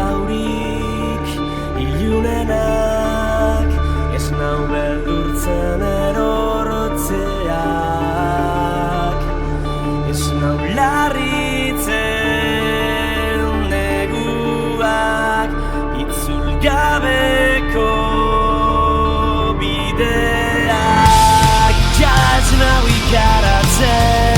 gaurik ilunenak, ez nau beldurtzen erorotzeak, ez nau larritzen neguak, itzulgabeko bideak, ja ez nau ikaratzen.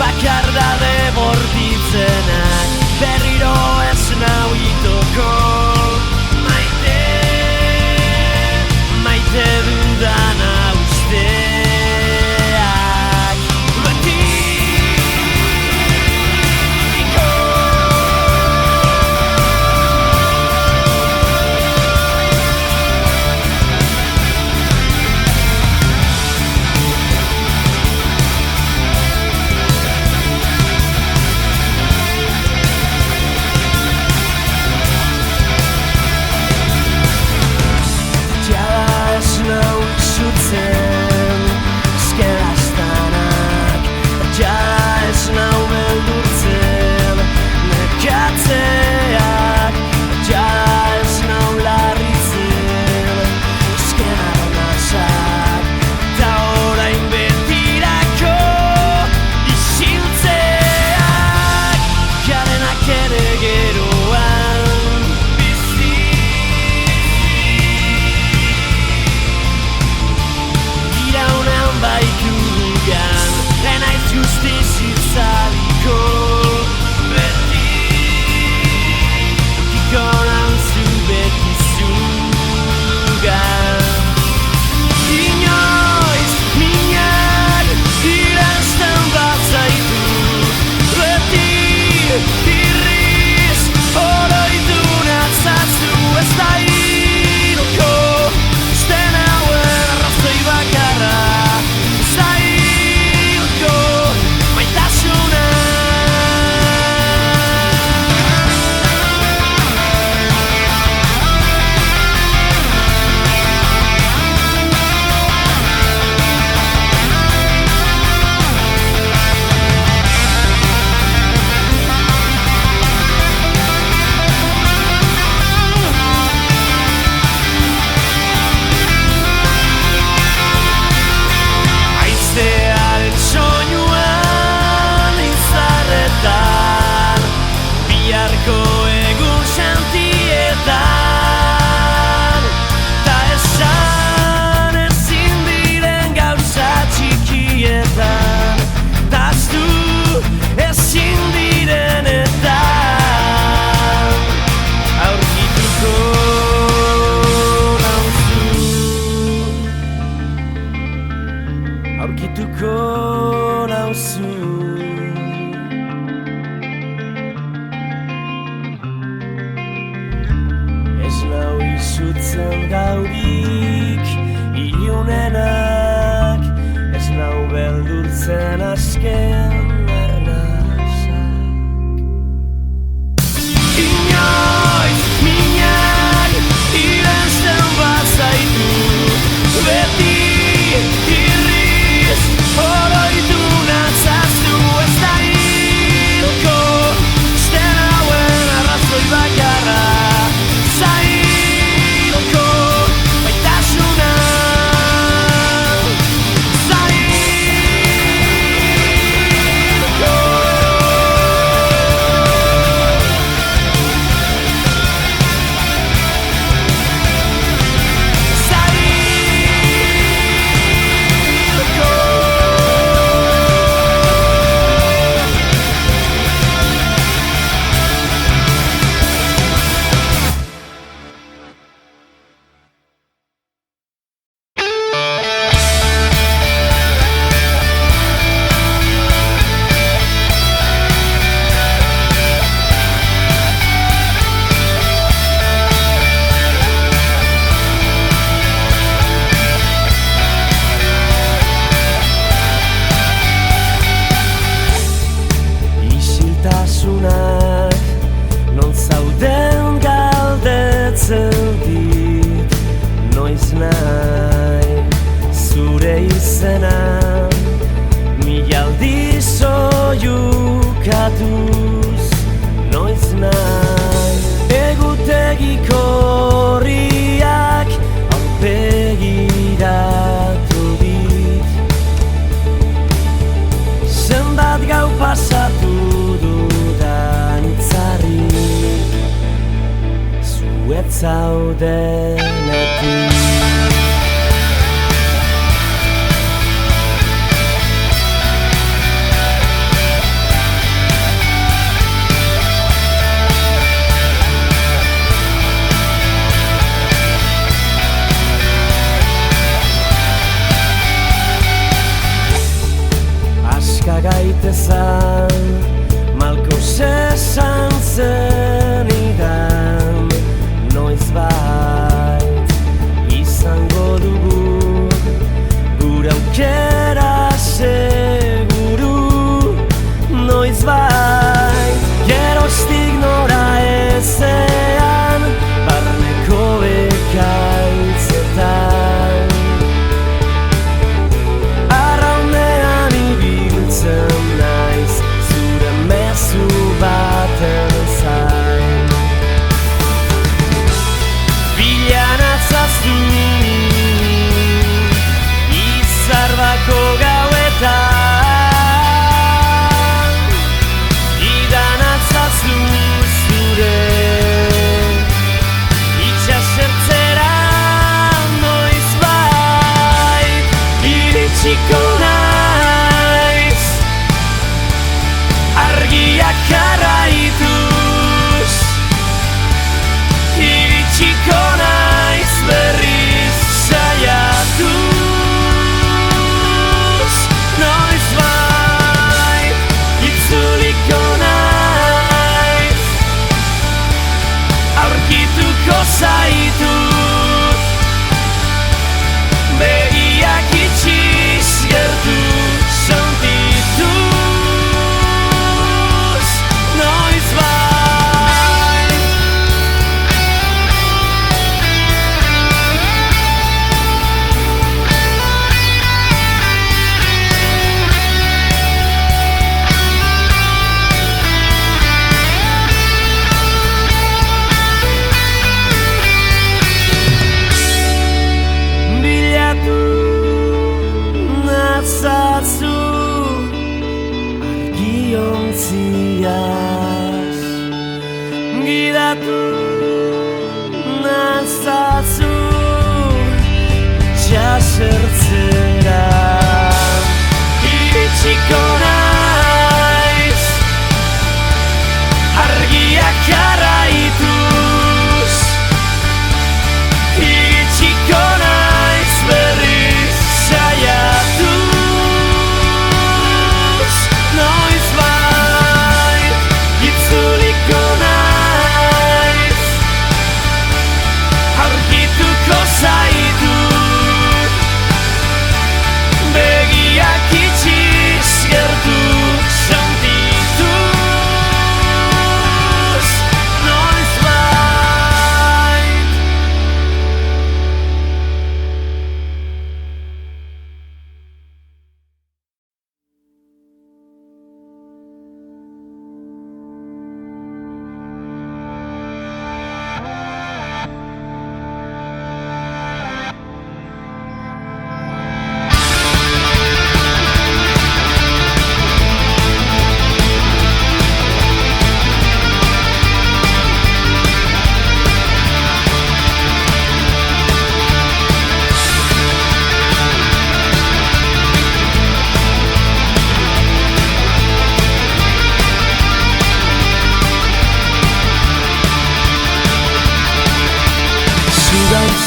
Bakardade borditzenak berriro ez nau itoko, maite dudana usteak betiko. Aurkituko nauzu, ez nau izutzen gaurik ilunenak, ez nau beldurtzen azken arnazak. Inoiz minak irensten bazaitu, beti oroitu natzaztu zaudenetik. Gaitezan malko zesan zenidan, noizbait izango dugu gure aukera seguru. Noizbait geroztik nora ezean, barneko bekaitzetan naiz zure mezu baten zain. Bilan atzazu izarbako gauetan, idan atzazu zure itxasertzera. Noizbait iritsiko argiak jarraituz, iritsiko naiz berriz saiatuz. Noizbait itzuliko naiz, aurkituko zaitut, begiak itxiz gertu sentitu. Gidatu nazazu itxasertzera, iritsiko naiz argiak jarraituz, iritsiko naiz berriz saiatuz. Noizbait itzuliko naiz, aurkituko zaitut, begiak itxiz gertu sentituz. Noizbait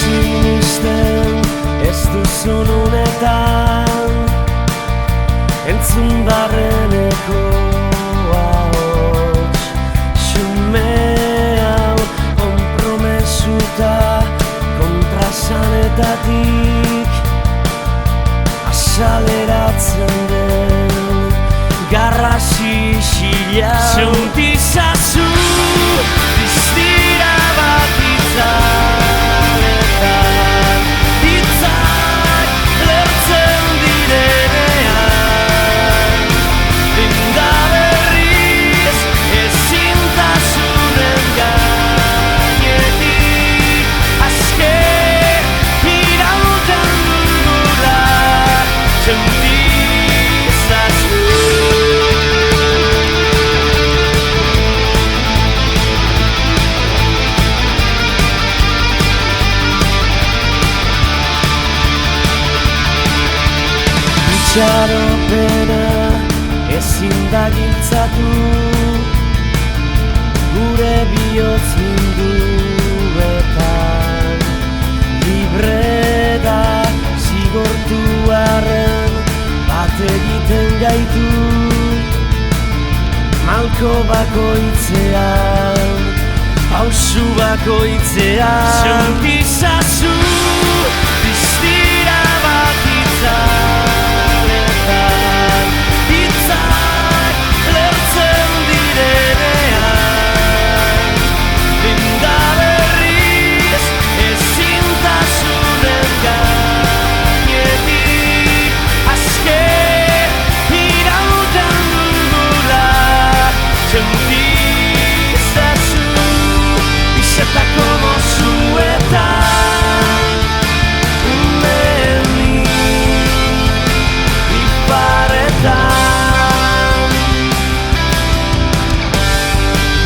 sinisten ez duzun unetan, entzun barreneko ahots xume hau, konpromesuta kontrasanetatik azaleratzen den garrasi xila. Sentizazu distira bat itzaletan, itzak lertzen direnean, inda berriz ezintasunen gainetik aske irauten dugula. Sentizazu da gintzatu gure bihotz munduetan libre da zigortu arren bat egiten gaitu malko bakoitzean pausu bakoitzean sentizazu distira bat itzaletan itzak lertzen direnean linda berriz ezintasunen gainetik aske irauten dugula sentizazu izetako mozuetan umeni iparetan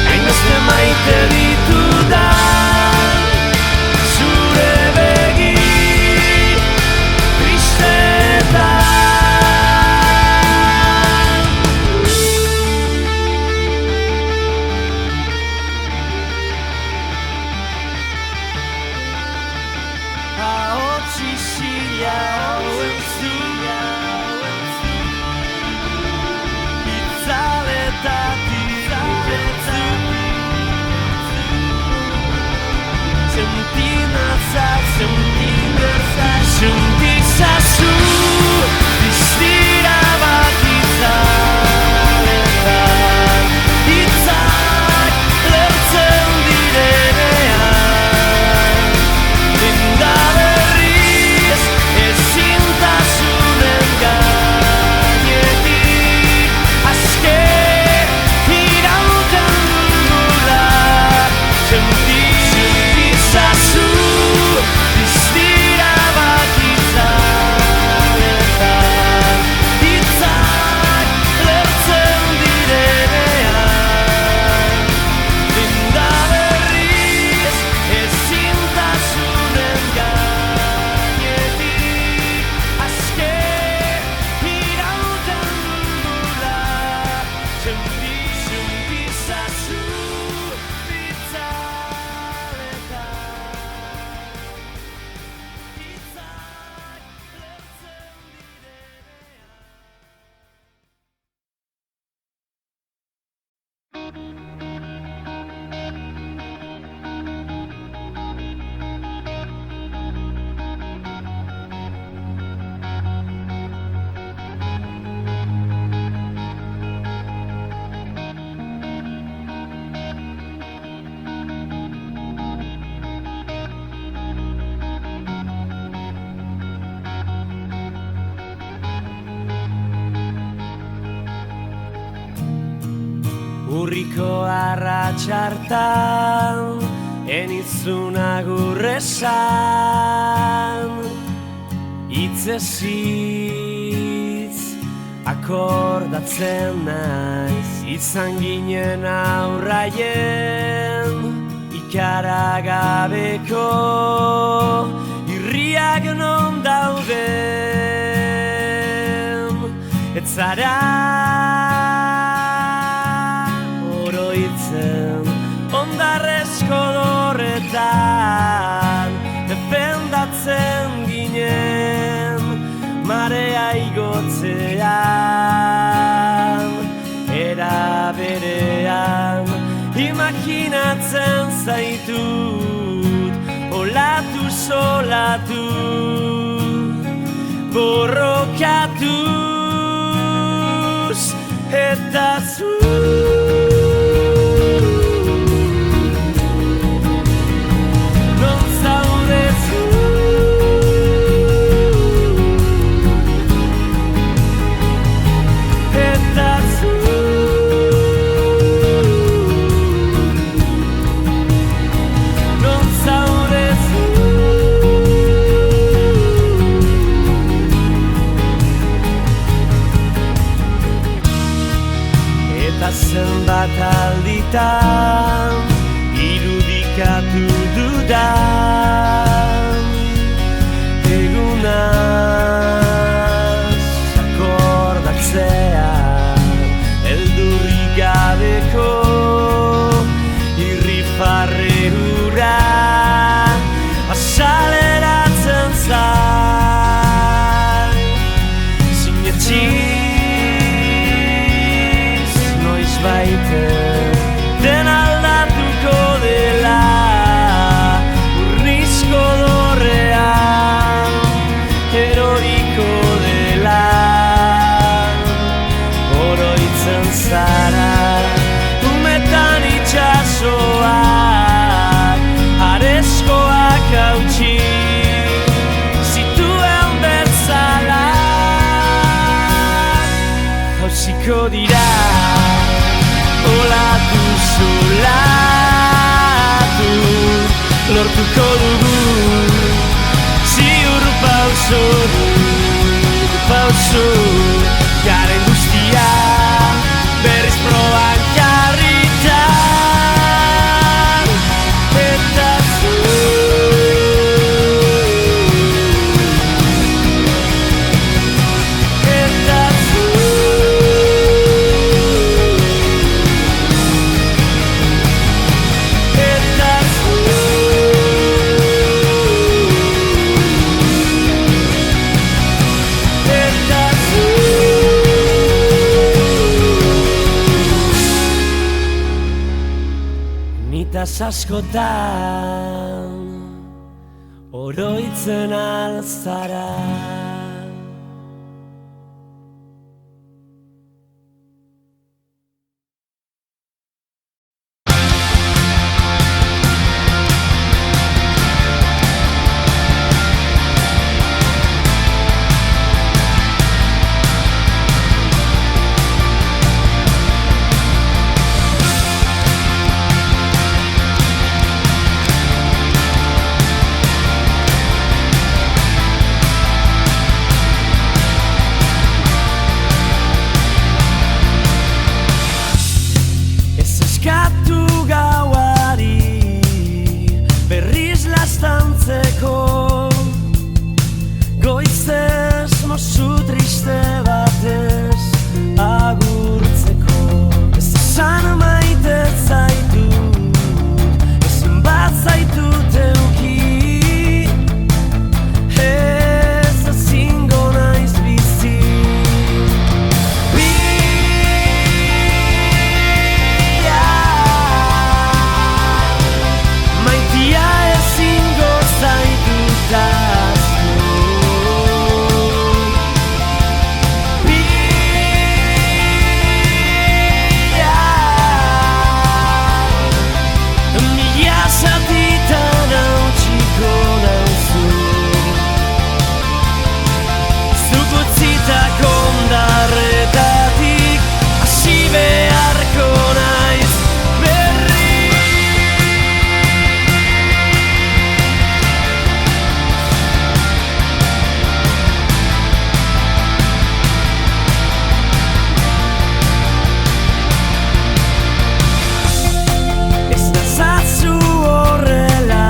hainbeste maite ditudan zure begi tristetan sentizazu distira bat itzaletan itzak lertzen direnean linda berriz ezintasunen gainetik aske irauten dugula sentizazu distira bat itzaletan itzak lertzen direnean linda berriz ezintasunen gainetik aske irauten dugula sentizazu urriko arratxartan enitzun agur esan hitzez hitz akordatzen naiz izan ginen aurraien ikaragabeko irriak non dauden ez zara ondarrezko dorretan defendatzen ginen marea igotzean era berean imaginatzen zaitut olatu solatu borrokatuz eta zu zenbat alditan irudikatu dudan egunaz akordatzean ibiltzen zara. Umetan itxasoak areskoak hautsi zituen bezala hausiko dira olatu zulatu lortuko dugu ziur pauso garen guztia berriz proban jarrita eta zu eta zu eta zu nitaz askotan oroitzen alzara. Goizez mozu triste batez agurtzeko ez esan maite zaitut ezin bat zaitut euki ez ezingo naiz bizi maitia ezingo zaitut kondarretatik hasi beharko naiz ez nazazu horrela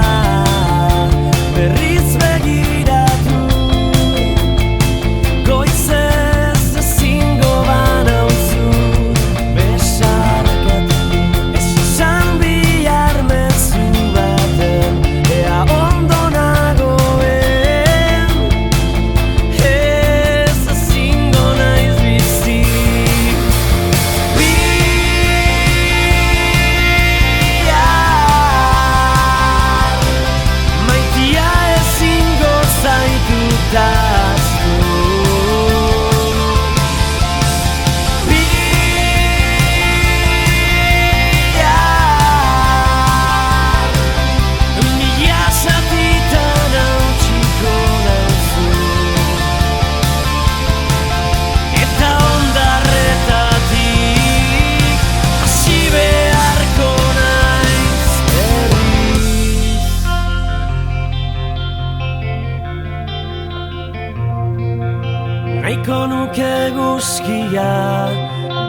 berriz begiratu goizez ezingo banauzu besarkatu ez izan bihar mezu baten ea ondo nagoen ez ezingo naiz bizi maitia ezingo zaitut ahaztu mila zatitan hautsiko nauzu eta ondarretatik hasi beharko naiz berriz. Nahiko nuke guzkia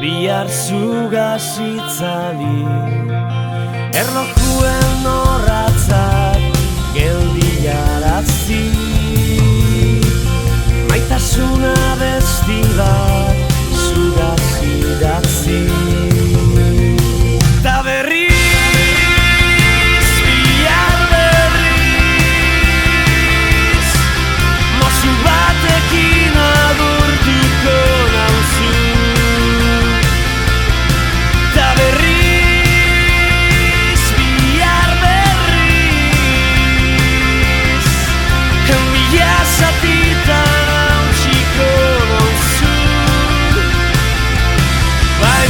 bihar zugaz itzali erlojuen orratzak geldiarazi maitasuna besti bat zugaz idatzi ta berriz bihar berriz mozu batekin agurtuko nauzu ta berriz bihar berriz mila zatitan hautsiko nauzu bai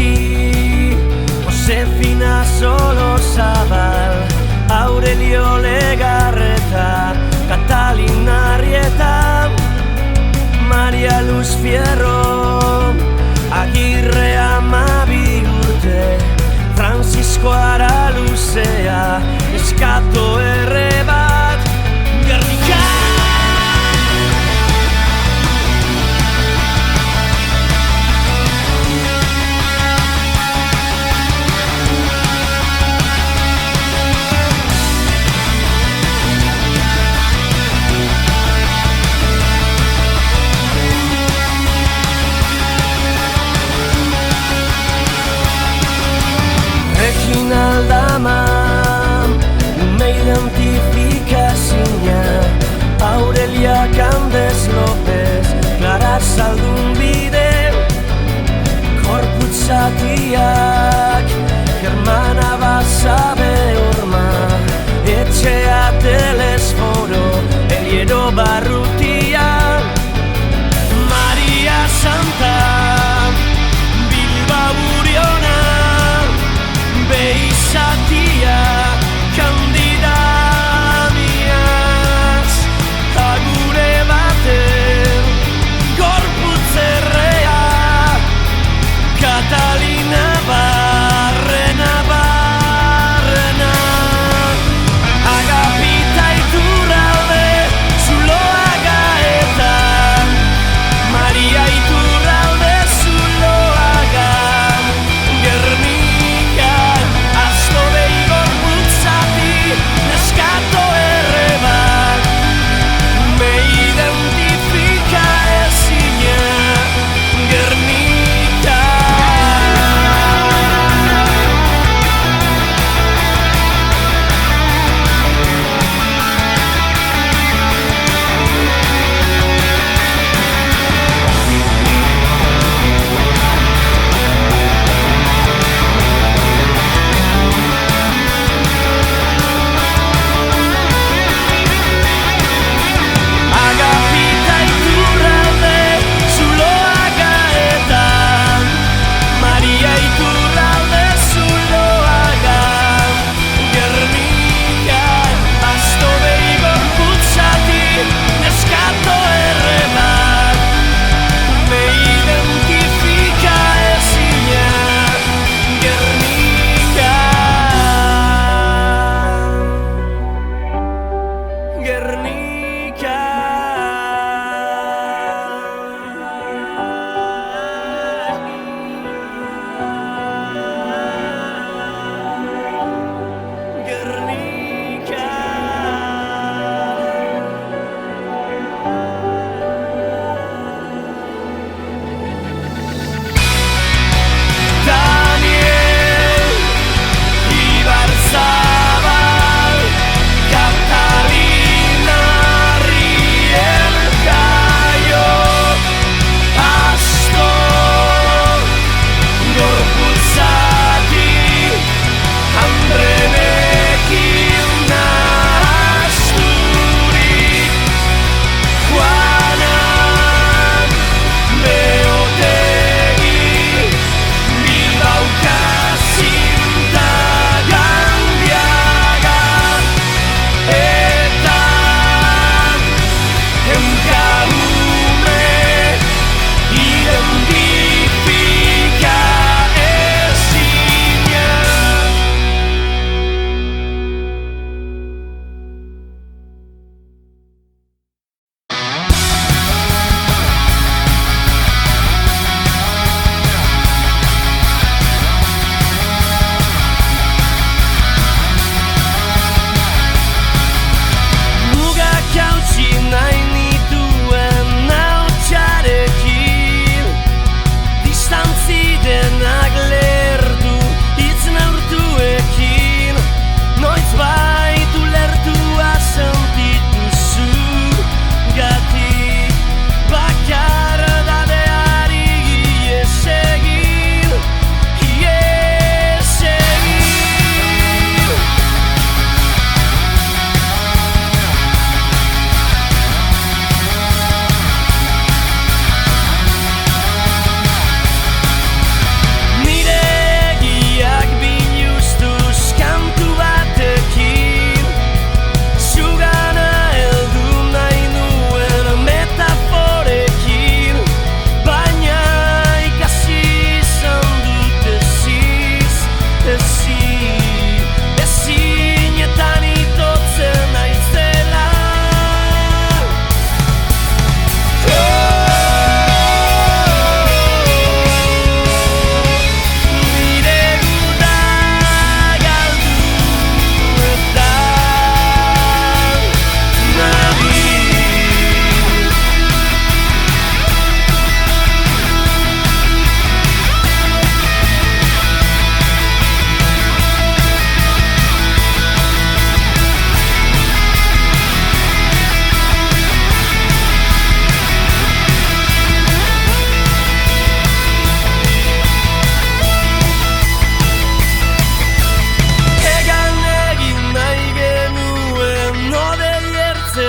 Iñaki, Josefina Solozabal, Aurelio Legarreta, Catalina Arrieta, Maria Luz Fierro, Agirre Amabi urte, Francisco Araluzea, Eskato erre bat, Gernika. Aldama, me identifikazina, Aurelia Candes López, Clara Zaldunbide, Korputzatiak, Germana Basabe Urma, Etxea Telesforo, Eliero Barrutia, Maria Santa, Bilbao Uriona, Beisatia, Candida Miaz, Agure baten, Gorputzerrea, Catalina bat.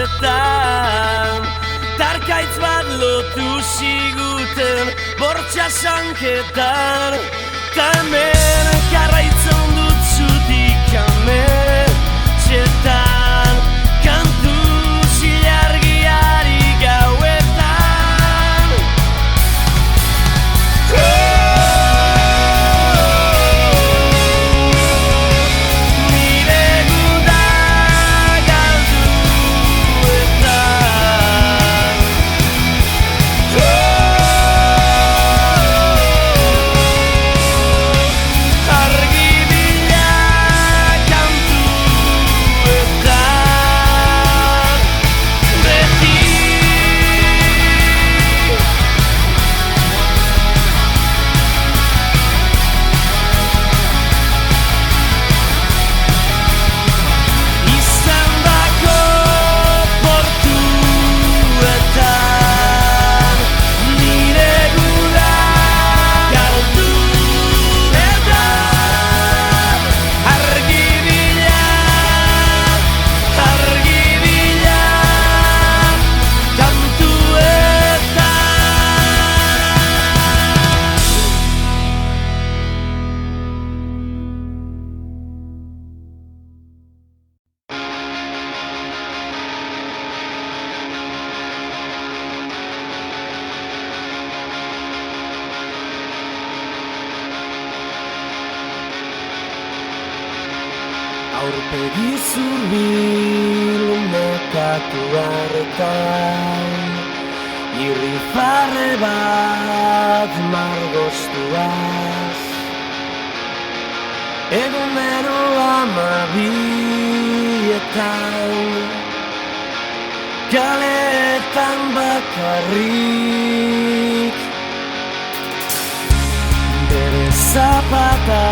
kantuetan Tarkaitz bat lotu ziguten bortxa sanketan Ta hemen jarraitzen dut zutik ametxetan Kantu zilargiari gauetan Nire guda galduetan Argibila kantuetan Beti izandako portuetan Nire guda galduetan Argibila kantuetan Aurpegi zurbil nekatu hartan Irrifarre bat margostuaz Egunero amabietan Kaleetan bakarrik Bere zapata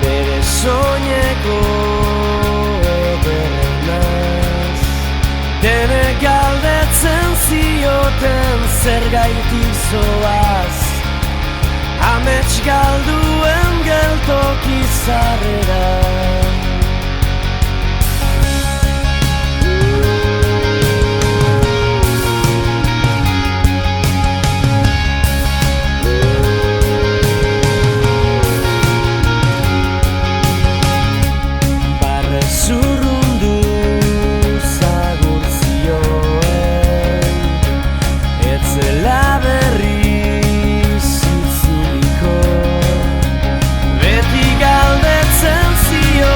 Bere soineko ederrenaz Dene galdetzen zioten zergaitik zoaz Amets galduen geltoki zarrera Zurrundu zagur zioen Etzela berriz itzuliko Beti galdetzen zioten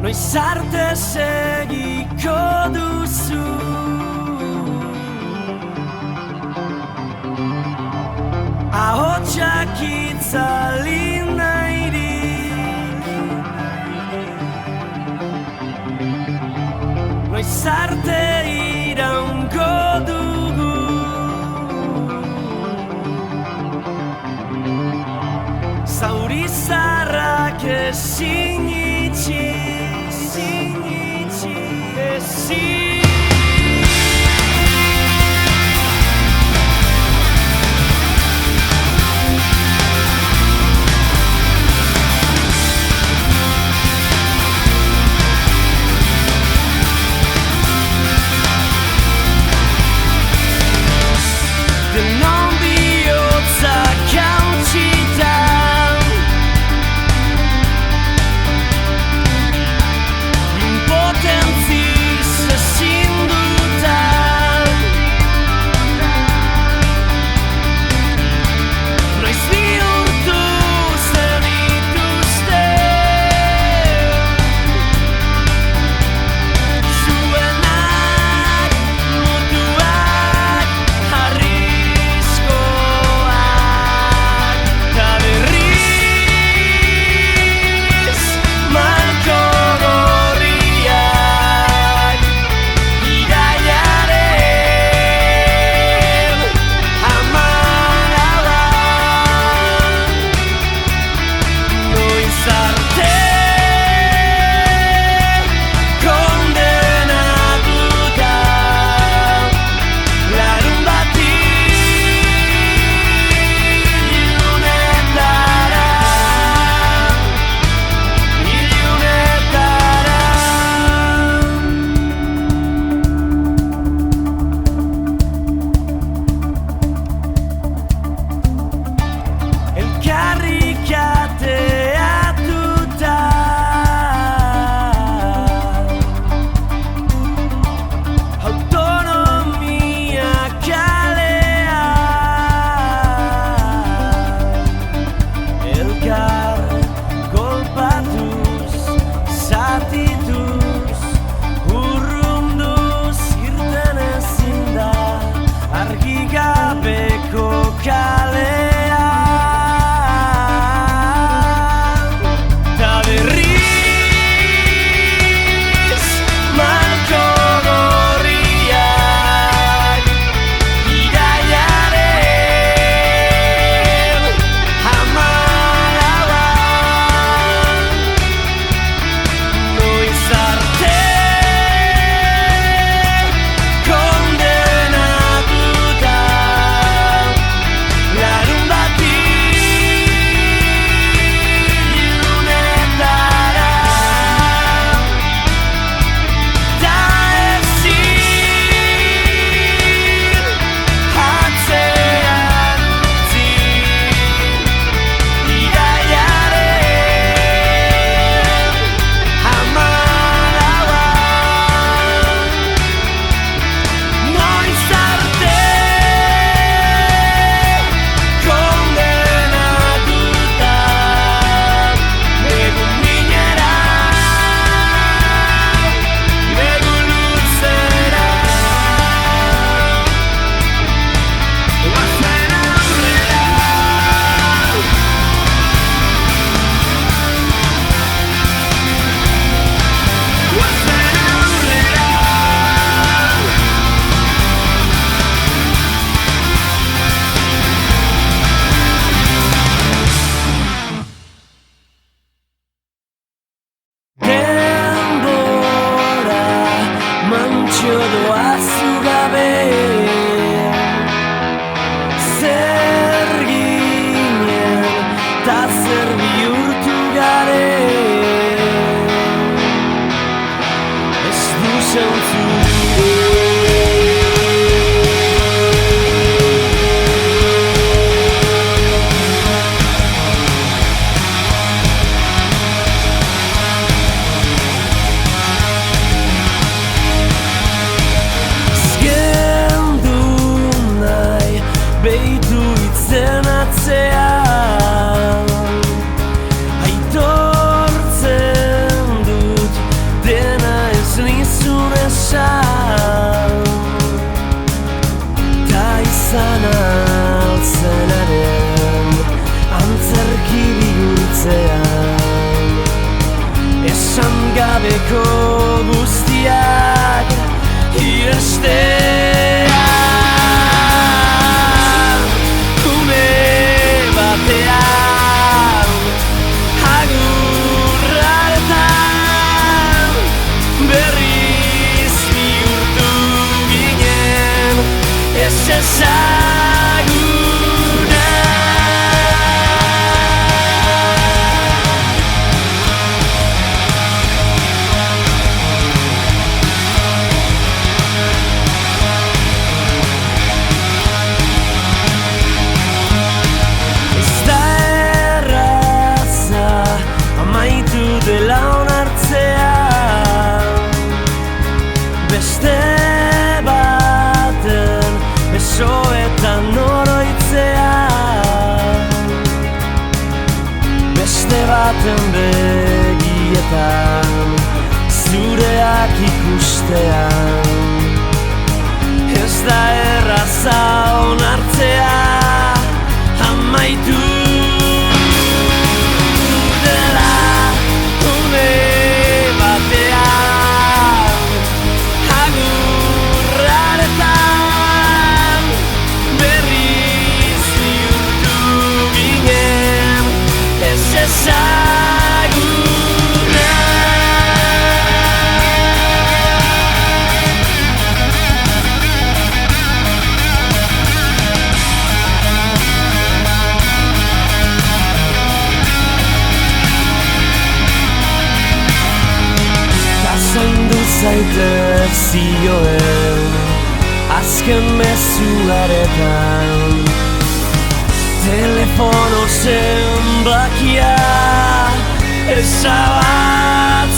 noiz arte segiko duzu. Ahotsak itzali nahirik, noiz arte iraungo dugu. Zauri zarrak ezin itxi, ezin. Denon bihotzak hautsitan, gabeko guztiak irenstean une batean agurraretan berriz bihurtu ginen ez ezaguna. Ez da erraza amaitu dela onartzea beste baten besoetan oroitzea beste baten begietan zureak ikustean ez da erraza onartzea amaitu dela une batean agurraretan berriz bihurtu ginen ez ezaguna. Zaindu zaitez zioen azken mezuaretan telefono zenbakia ezabatzea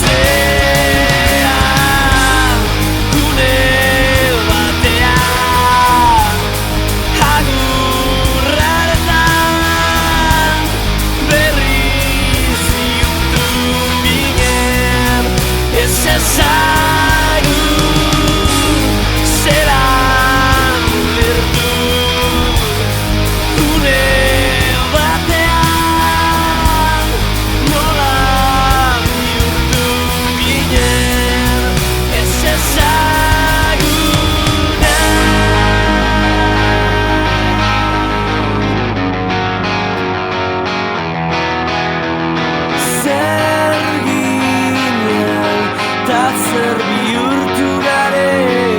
une batean agurraretan berriz bihurtu ginen ez ezagun zelan lertu une batean nola bihurtu ginen ez ezaguna. Zer ginen ta zer bihurtu garen.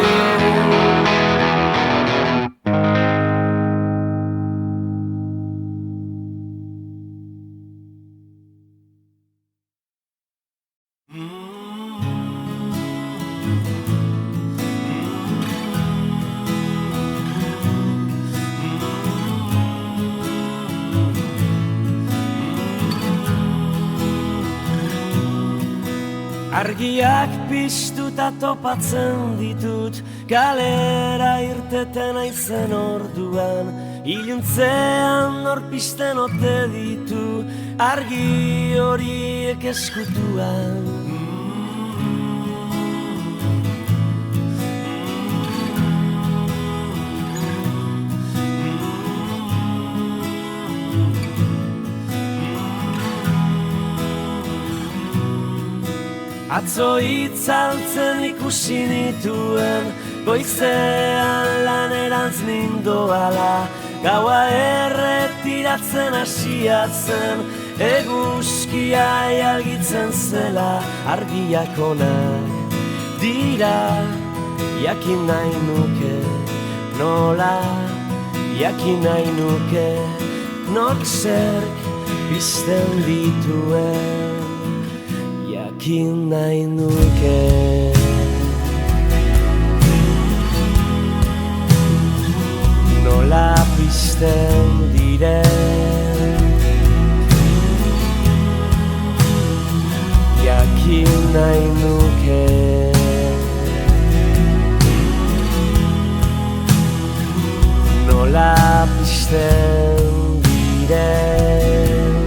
Argiak piztuta topatzen ditut galera irteten aizen orduan iluntzean norpisten ote ditu argi horiek eskutuan. Atzo itzaltzen ikusi nituen goizean lanerantz nindoala gaua erretiratzen hasia zen eguzkia argitzen zela argiak onak dira jakin nahi nuke nola jakin nahi nuke nork zerk pizten dituen jakin nahi nuke. Nola pizten diren jakin nahi nuke. Nola pizten diren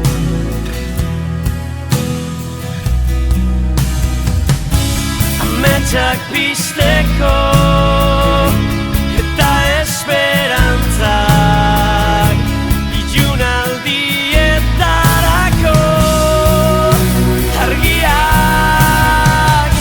ametsak pizteko eta esperantzak ilunaldietarako argiak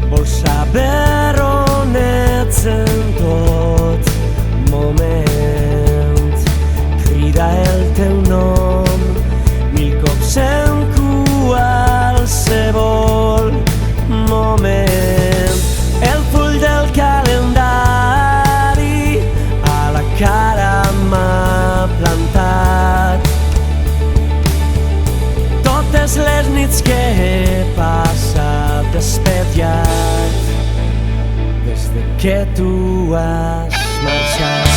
Vols saber on ets en tot moment. Crida el teu nom 1000 cops en qualsevol moment. El full del calendari a la cara m'ha plantat. Totes les nits que he passat despetllat des de que tu has marxat.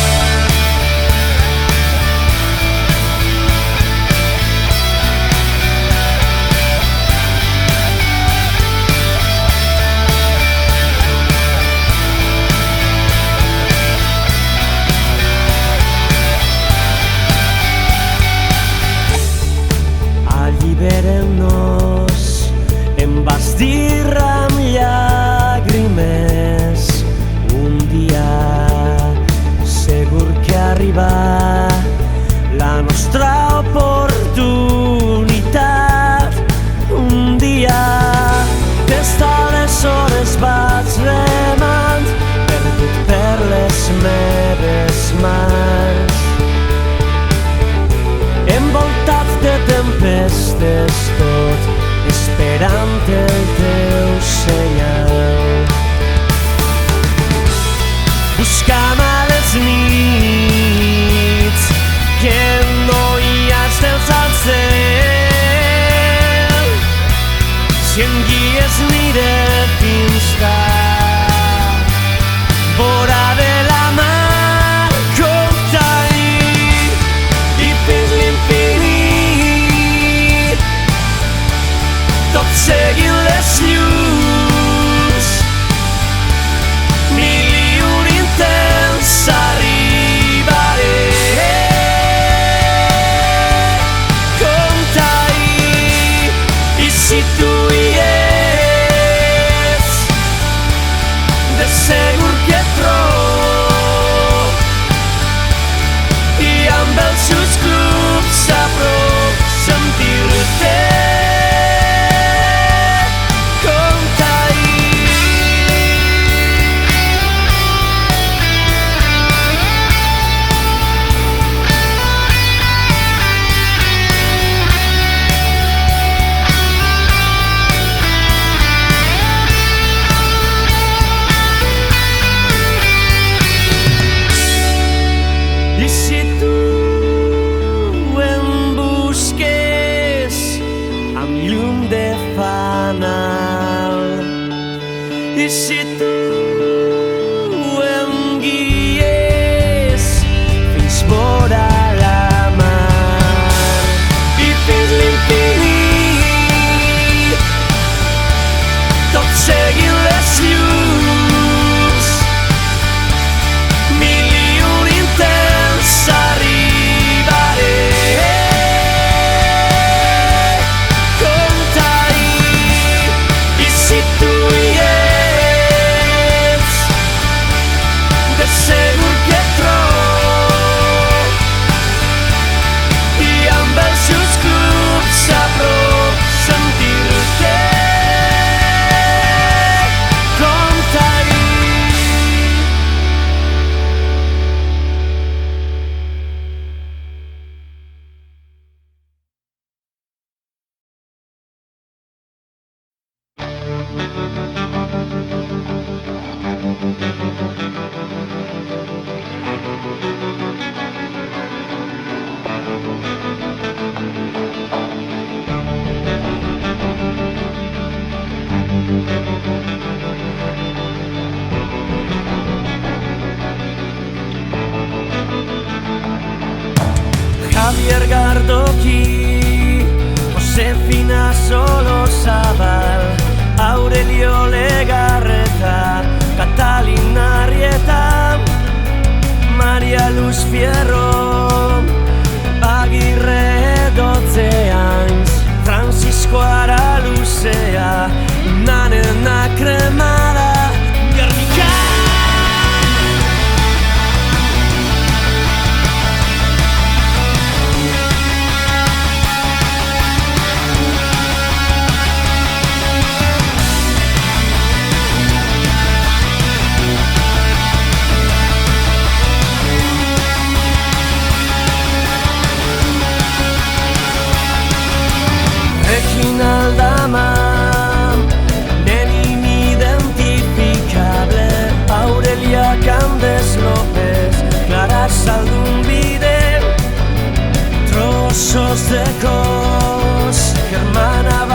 Alliberem-nos, em vas dir amb llàgrimes un dia. Segur que arriba la nostra oportunitat. Un dia des d'aleshores vaig remant, perdut per les meves mans, envoltat de tempestes tot, esperant el teu senyal. Buscant a les nits que no hi ha estels al cel, si em guies mire fins tard, vora de la mar contenir i fins l'infinit, tot seguint les Javier Gardoki, Josefina Solozabal, Aurelio Legarreta, Catalina Arrieta, Maria Luz Fierro, Agirre Dotzeans, Francisco Araluzea, Nanena Cremada, Guernica. Reginald Amam, nen inidentificable, Aurelia Candes López, Clara Saldunbide, trozos de cos, Germana